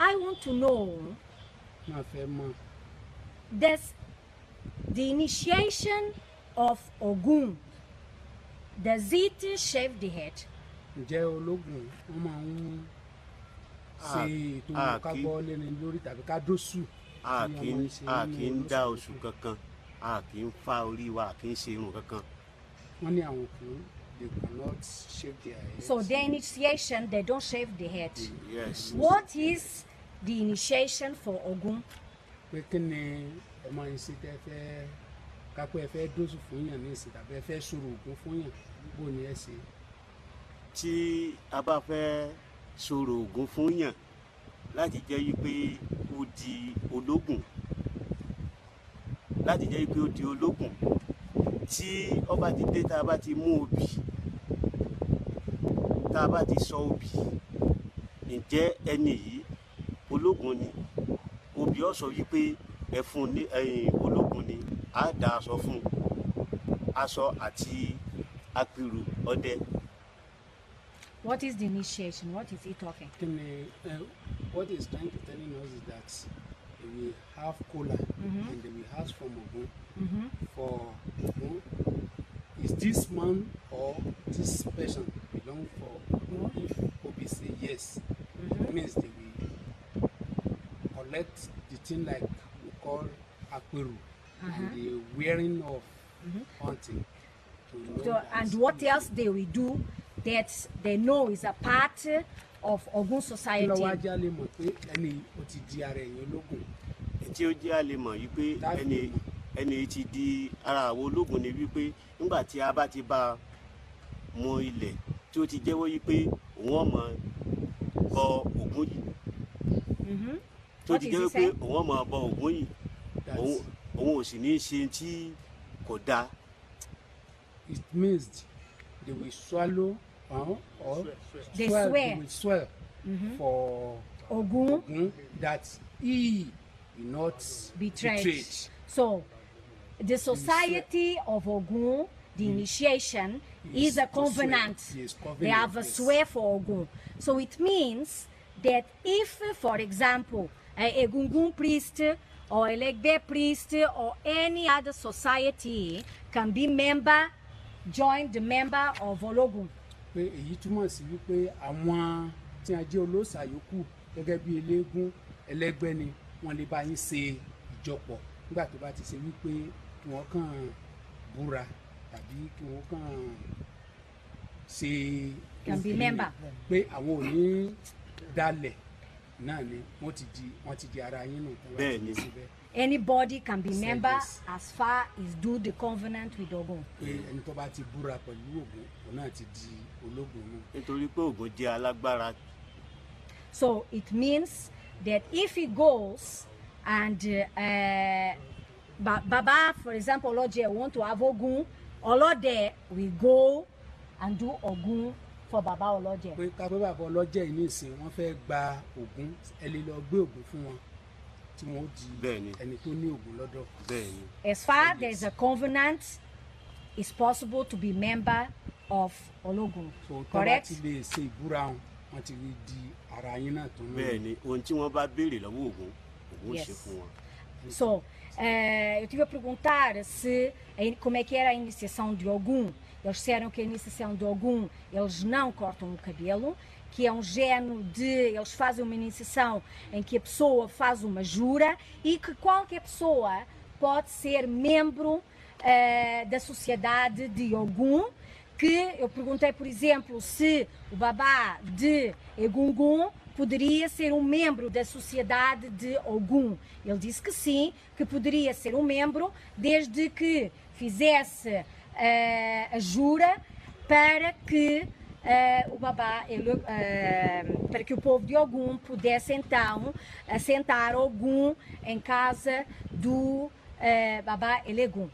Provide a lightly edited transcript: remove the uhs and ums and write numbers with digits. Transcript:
I want to know, does the initiation of Ogun, does it shave the head? Ǹjẹ́ ológun wọ́n máa ń ṣe ètò kábọ́ lẹ́ni lórí tàbí ká dóṣù? A kì í dá oṣù kankan, a kì í fa orí wa, a kì í ṣe irun kankan. Wọ́n ní àwọn òkú, they cannot shave their head. So their initiation, they don't shave the head. Yes. What is the initiation for Ogun? Pé kí ni ẹ máa ń ṣe tẹ́ fẹ́ kápẹ́ ẹ fẹ́ dóṣù fún yàn ní ìsìn tàbí ẹ fẹ́ ṣòro ògùn fún yàn, bó ni ẹ ṣe? Tí a bá fẹ́ ṣòro ògùn fún yàn láti jẹ́ wípé ó di ológun, tí ọba ti dé tá a bá ti mú obì, tá a bá ti sọ obì, ǹjẹ́ ẹni yìí ológun ni? Obì ó sọ wípé ẹ fún ní ológun ni, á dá aṣọ fún aṣọ àti apìrù ọdẹ. What is the initiation? What is he talking? What he's trying to tell us is that we have kola and we have from Ogun. For Ogun, is this man or this person belong for Ogun? If Obi say yes, it means they will collect the thing like we call akperu and the wearing of hunting. So, and what else they will do that they know is a part of Ogun society? Tí ó jẹ́ a lè mọ̀ wípé ẹni tí di ara àwọn ológun ni wípé nígbà tí a bá ti bá mọ ilẹ̀ tí ó ti jẹ́wọ́ wípé òun ọmọ bọ Ògún yìí, tí ó ti jẹ́wọ́ pé òun ọmọ bọ Ògún yìí, òun ò sì ní ṣe tí kò dáa. It means they will swallow or they swear for Ogun that he will not betray. So the society of Ogun, the initiation, is a covenant. They have a swear for Ogun. So it means that if, for example, a Egungun priest or a Legbe priest or any other society can be join the member of Ologun. Pé èyí túmọ̀ sí wípé àwọn tí a jẹ́ olóòṣà yòókù gẹ́gẹ́ bí eléégún ẹlẹ́gbẹ́ ni wọ́n lè bá yín ṣe ìjọpọ̀ nígbà tó bá ti ṣe wípé kí wọ́n kàn búra tàbí kí wọ́n kàn ṣe Can be member. Pé àwọn ò ní dalẹ̀ náà ni wọ́n ti di ara yín nù. Bẹ́ẹ̀ni. Anybody can be member as far as do the covenant with Ogun. Ẹni tó bá ti búra pẹ̀lú Ògún, òun náà ti di ológun náà. Nítorí pé Ògún jẹ́ alágbára. So it means that if he goes and Baba, for example, Oloje want to have Ogun, Olode will go and do Ogun for Baba Oloje. Pé ká pé Baba Oloje yìí nísìnyí wọ́n fẹ́ gba Ògún, ẹ lè lọ gbé Ògún fún wọn. As far as a covenant, it's possible to be member of Ologun. So, correct? Bẹ́ẹ̀ni, ohun tí wọ́n bá béèrè lọ́wọ́ Ògún ṣe fún wọn. So, eu tive a perguntar se como é que era a iniciação de Ogum. Eles disseram que a iniciação de Ogum, eles não cortam o cabelo, que é género de, eles fazem uma iniciação em que a pessoa faz uma jura e que qualquer pessoa pode ser membro da sociedade de Ogum, que eu perguntei, por exemplo, se o babá de Egungun poderia ser um membro da sociedade de Ogum. Ele disse que sim, que poderia ser um membro desde que fizesse a jura para que o babá, para que o povo de Ogum pudesse então assentar Ogum em casa do babá Egum.